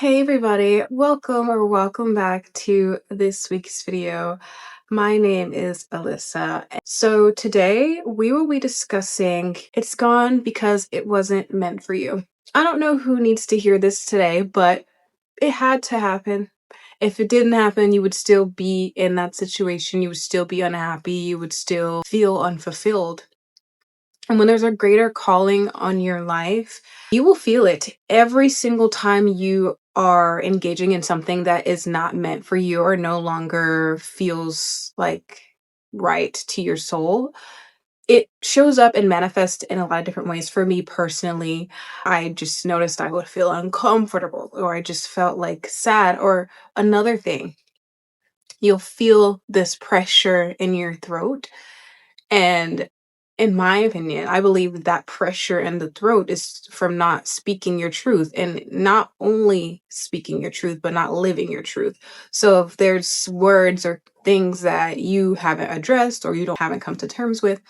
Hey everybody, welcome back to this week's video. My name is Alyssa. So today we will be discussing It's Gone Because It Wasn't Meant for You. I don't know who needs to hear this today, but it had to happen. If it didn't happen, you would still be in that situation, you would still be unhappy, you would still feel unfulfilled. And when there's a greater calling on your life, you will feel it every single time you are engaging in something that is not meant for you or no longer feels like right to your soul. It shows up and manifests in a lot of different ways. For me personally, I just noticed I would feel uncomfortable or I just felt like sad. Or another thing, you'll feel this pressure in your throat, and in my opinion, I believe that pressure in the throat is from not speaking your truth, and not only speaking your truth, but not living your truth. So if there's words or things that you haven't addressed or you don't haven't come to terms with,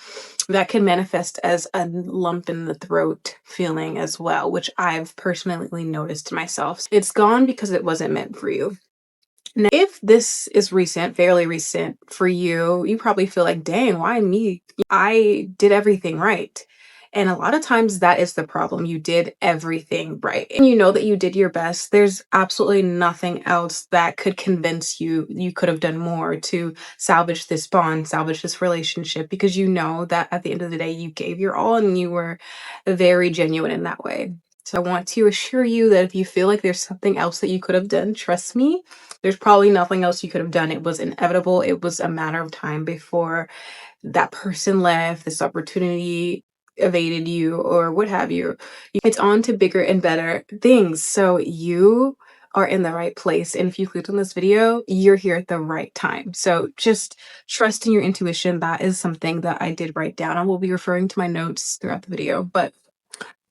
that can manifest as a lump in the throat feeling as well, which I've personally noticed myself. It's gone because it wasn't meant for you. Now, if this is recent, fairly recent for you, you probably feel like, dang, why me? I did everything right. And a lot of times that is the problem. You did everything right. And you know that you did your best. There's absolutely nothing else that could convince you you could have done more to salvage this bond, salvage this relationship, because you know that at the end of the day, you gave your all and you were very genuine in that way. So I want to assure you that if you feel like there's something else that you could have done, trust me, there's probably nothing else you could have done. It was inevitable. It was a matter of time before that person left, this opportunity evaded you, or what have you. It's on to bigger and better things. So you are in the right place. And if you clicked on this video, you're here at the right time. So just trust in your intuition. That is something that I did write down. I will be referring to my notes throughout the video, but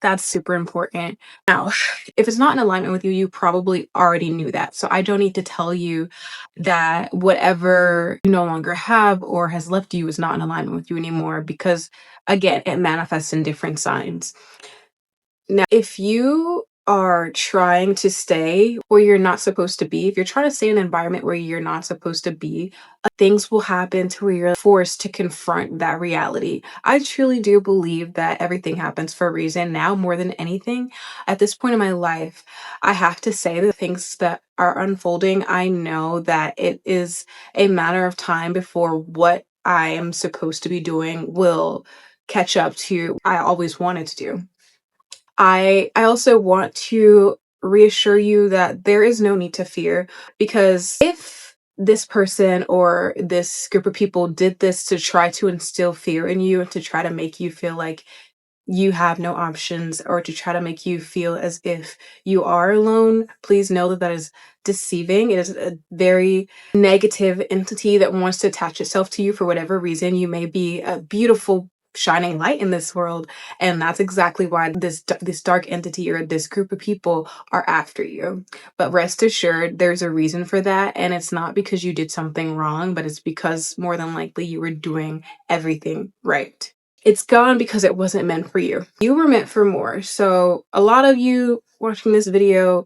that's super important. Now, if it's not in alignment with you, you probably already knew that. So I don't need to tell you that whatever you no longer have or has left you is not in alignment with you anymore, because again, it manifests in different signs. Now, if you are trying to stay where you're not supposed to be, if you're trying to stay in an environment where you're not supposed to be, things will happen to where you're forced to confront that reality. I truly do believe that everything happens for a reason now more than anything. At this point in my life, I have to say that things that are unfolding, I know that it is a matter of time before what I am supposed to be doing will catch up to I always wanted to do. I also want to reassure you that there is no need to fear, because if this person or this group of people did this to try to instill fear in you and to try to make you feel like you have no options, or to try to make you feel as if you are alone, please know that that is deceiving. It is a very negative entity that wants to attach itself to you for whatever reason. You may be a beautiful shining light in this world, and that's exactly why this dark entity or this group of people are after you. But rest assured, there's a reason for that, and it's not because you did something wrong, but it's because more than likely you were doing everything right. It's gone because it wasn't meant for you. You were meant for more. So a lot of you watching this video,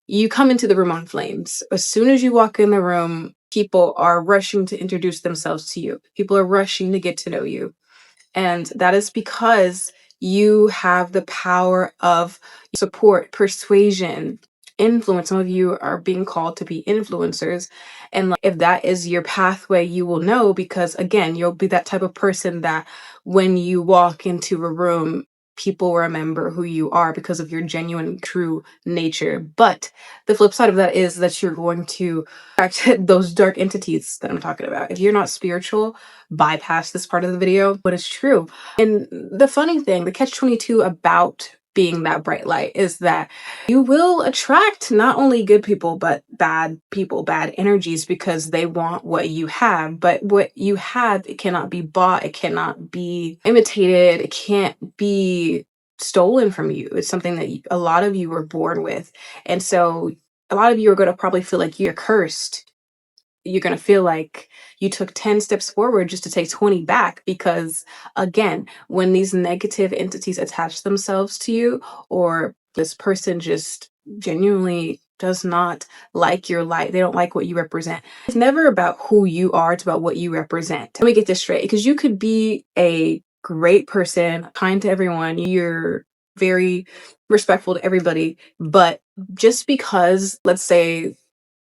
you come into the room on flames. As soon as you walk in the room, people are rushing to introduce themselves to you. People are rushing to get to know you. And that is because you have the power of support, persuasion, influence. Some of you are being called to be influencers. And like, if that is your pathway, you will know, because again, you'll be that type of person that when you walk into a room, people remember who you are because of your genuine, true nature. But the flip side of that is that you're going to attract those dark entities that I'm talking about. If you're not spiritual, bypass this part of the video, but it's true. And the funny thing, the catch-22 about being that bright light is that you will attract not only good people, but bad people, bad energies, because they want what you have. But what you have, it cannot be bought, it cannot be imitated, it can't be stolen from you. It's something that a lot of you were born with. And so a lot of you are going to probably feel like you're cursed. You're going to feel like you took 10 steps forward just to take 20 back, because again, when these negative entities attach themselves to you, or this person just genuinely does not like your light. They don't like what you represent. It's never about who you are, it's about what you represent. Let me get this straight, because you could be a great person, kind to everyone, you're very respectful to everybody, but just because, let's say,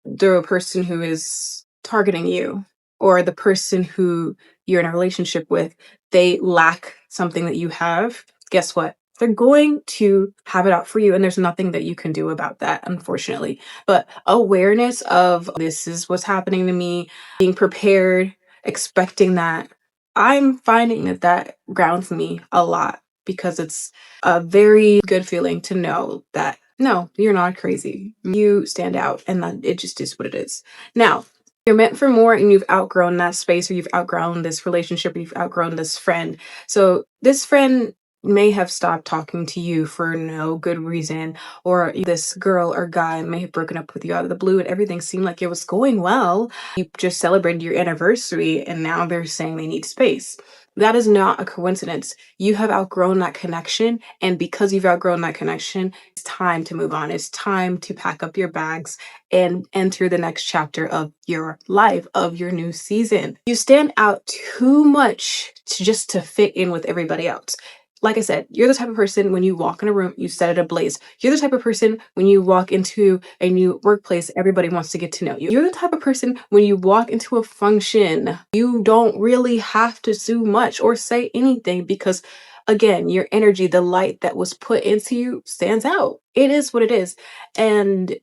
the person who is targeting you or the person who you're in a relationship with, they lack something that you have, guess what? They're going to have it out for you, and there's nothing that you can do about that, unfortunately. But awareness of this is what's happening to me, being prepared, expecting that, I'm finding that that grounds me a lot, because it's a very good feeling to know that no, you're not crazy. You stand out, and that it just is what it is. Now, you're meant for more, and you've outgrown that space, or you've outgrown this relationship, or you've outgrown this friend. So this friend may have stopped talking to you for no good reason, or this girl or guy may have broken up with you out of the blue, and everything seemed like it was going well. You just celebrated your anniversary, and now they're saying they need space. That is not a coincidence. You have outgrown that connection, and because you've outgrown that connection, it's time to move on. It's time to pack up your bags and enter the next chapter of your life, of your new season. You stand out too much just to fit in with everybody else. Like I said, you're the type of person, when you walk in a room, you set it ablaze. You're the type of person, when you walk into a new workplace, everybody wants to get to know you. You're the type of person, when you walk into a function, you don't really have to do much or say anything, because again, your energy, the light that was put into you, stands out. It is what it is. And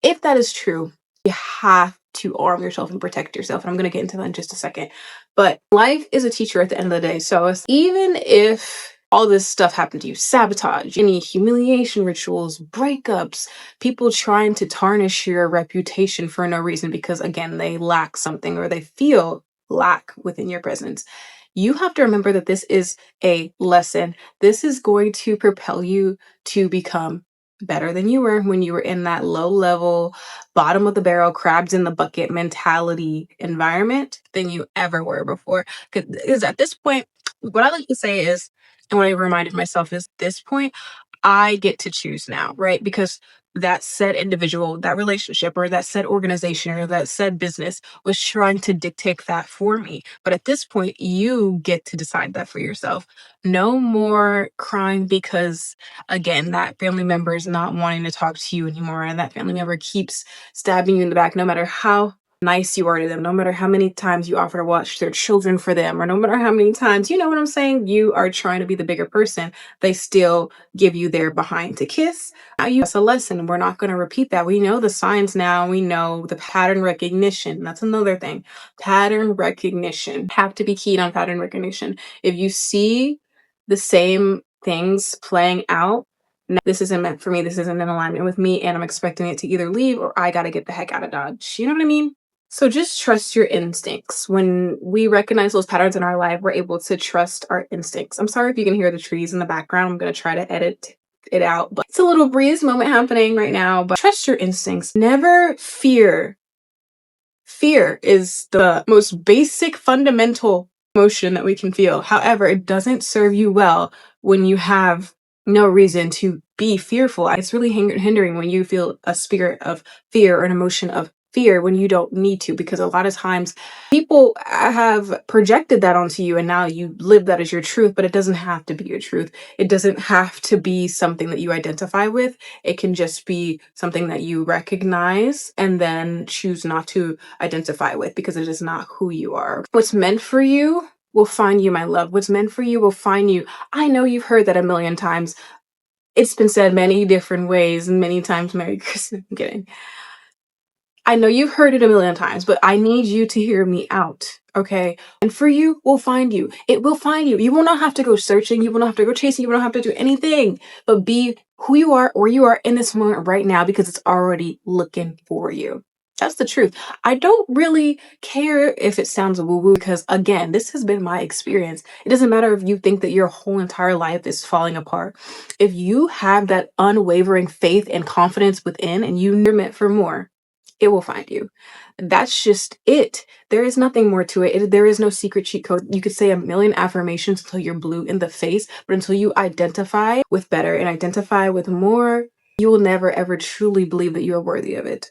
if that is true, you have to arm yourself and protect yourself. And I'm going to get into that in just a second. But life is a teacher at the end of the day. So even if all this stuff happened to you, sabotage, any humiliation rituals, breakups, people trying to tarnish your reputation for no reason because, again, they lack something or they feel lack within your presence, you have to remember that this is a lesson. This is going to propel you to become better than you were when you were in that low level, bottom of the barrel, crabs in the bucket mentality environment than you ever were before. Because at this point, what I like to say is, and what I reminded myself is, this point, I get to choose now, right? Because that said individual, that relationship, or that said organization, or that said business was trying to dictate that for me. But at this point, you get to decide that for yourself. No more crying because, again, that family member is not wanting to talk to you anymore, and that family member keeps stabbing you in the back, no matter how nice you are to them, no matter how many times you offer to watch their children for them, or no matter how many times, you know what I'm saying, you are trying to be the bigger person, they still give you their behind to kiss. That's a lesson. We're not going to repeat that. We know the signs now. We know the pattern recognition. That's another thing. Pattern recognition. Have to be keyed on pattern recognition. If you see the same things playing out, no, this isn't meant for me. This isn't in alignment with me, and I'm expecting it to either leave or I got to get the heck out of Dodge. You know what I mean? So just trust your instincts. When we recognize those patterns in our life, we're able to trust our instincts. I'm sorry if you can hear the trees in the background. I'm going to try to edit it out, but it's a little breeze moment happening right now. But trust your instincts. Never fear. Fear is the most basic fundamental emotion that we can feel. However, it doesn't serve you well when you have no reason to be fearful. It's really hindering when you feel a spirit of fear or an emotion of fear when you don't need to, because a lot of times people have projected that onto you and now you live that as your truth, but it doesn't have to be your truth. It doesn't have to be something that you identify with. It can just be something that you recognize and then choose not to identify with, because it is not who you are. What's meant for you will find you, my love. What's meant for you will find you. I know you've heard that a million times. It's been said many different ways and many times. Merry Christmas. I'm kidding. I know you've heard it a million times, but I need you to hear me out, okay? And for you, will find you. It will find you. You will not have to go searching. You will not have to go chasing. You will not have to do anything but be who you are, where you are in this moment right now, because it's already looking for you. That's the truth. I don't really care if it sounds woo-woo, because again, this has been my experience. It doesn't matter if you think that your whole entire life is falling apart. If you have that unwavering faith and confidence within, and you're meant for more, it will find you. That's just it. There is nothing more to it. There is no secret cheat code. You could say a million affirmations until you're blue in the face, but until you identify with better and identify with more, you will never ever truly believe that you are worthy of it.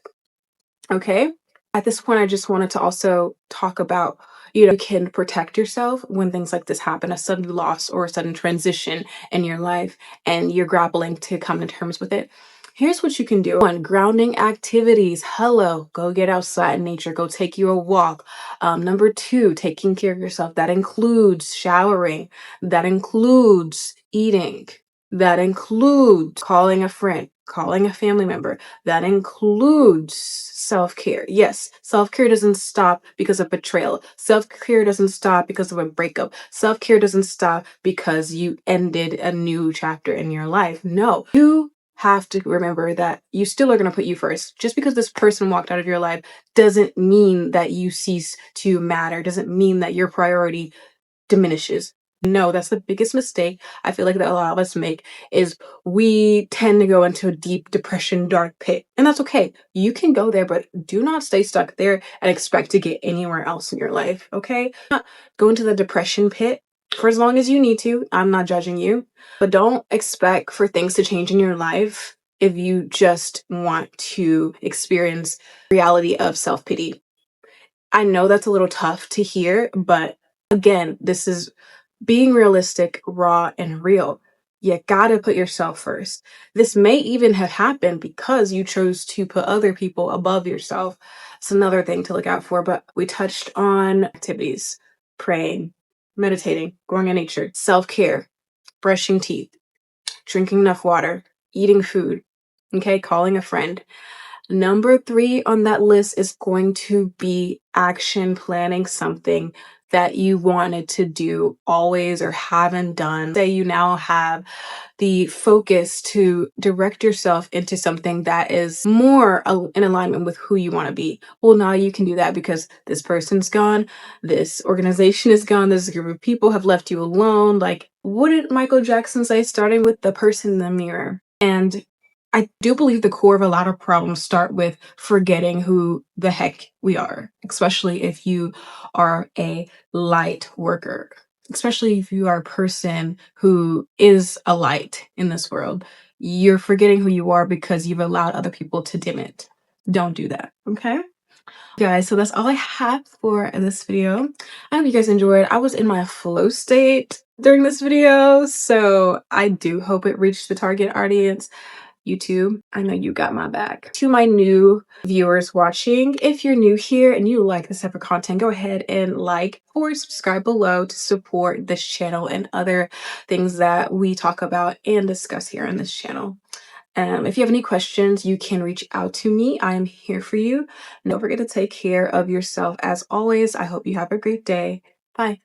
Okay? At this point, I just wanted to also talk about, you can protect yourself when things like this happen, a sudden loss or a sudden transition in your life, and you're grappling to come to terms with it. Here's what you can do. One, grounding activities. Hello, go get outside in nature, go take you a walk. Number two, taking care of yourself. That includes showering, that includes eating, that includes calling a friend, calling a family member, that includes self-care. Yes, self-care doesn't stop because of betrayal. Self-care doesn't stop because of a breakup. Self-care doesn't stop because you ended a new chapter in your life. No, you have to remember that you still are going to put you first. Just because this person walked out of your life doesn't mean that you cease to matter, doesn't mean that your priority diminishes. No, that's the biggest mistake I feel like that a lot of us make is we tend to go into a deep depression, dark pit. And that's okay. You can go there, but do not stay stuck there and expect to get anywhere else in your life. Okay? Not go into the depression pit for as long as you need to. I'm not judging you, but don't expect for things to change in your life if you just want to experience reality of self-pity. I know that's a little tough to hear, but again, this is being realistic, raw, and real. You gotta put yourself first. This may even have happened because you chose to put other people above yourself. It's another thing to look out for, but we touched on activities, praying, meditating, going in nature, self-care, brushing teeth, drinking enough water, eating food, okay, calling a friend. Number three on that list is going to be action planning something that you wanted to do always or haven't done. Say you now have the focus to direct yourself into something that is more in alignment with who you want to be. Well, now you can do that because this person's gone, this organization is gone, this group of people have left you alone. Like, what did Michael Jackson say? Starting with the person in the mirror. And I do believe the core of a lot of problems start with forgetting who the heck we are, especially if you are a light worker, especially if you are a person who is a light in this world. You're forgetting who you are because you've allowed other people to dim it. Don't do that, okay? Guys, so that's all I have for this video. I hope you guys enjoyed. I was in my flow state during this video, so I do hope it reached the target audience. YouTube, I know you got my back. To my new viewers watching, if you're new here and you like this type of content, go ahead and like or subscribe below to support this channel and other things that we talk about and discuss here on this channel. If you have any questions, you can reach out to me. I am here for you. Don't forget to take care of yourself as always. I hope you have a great day. Bye.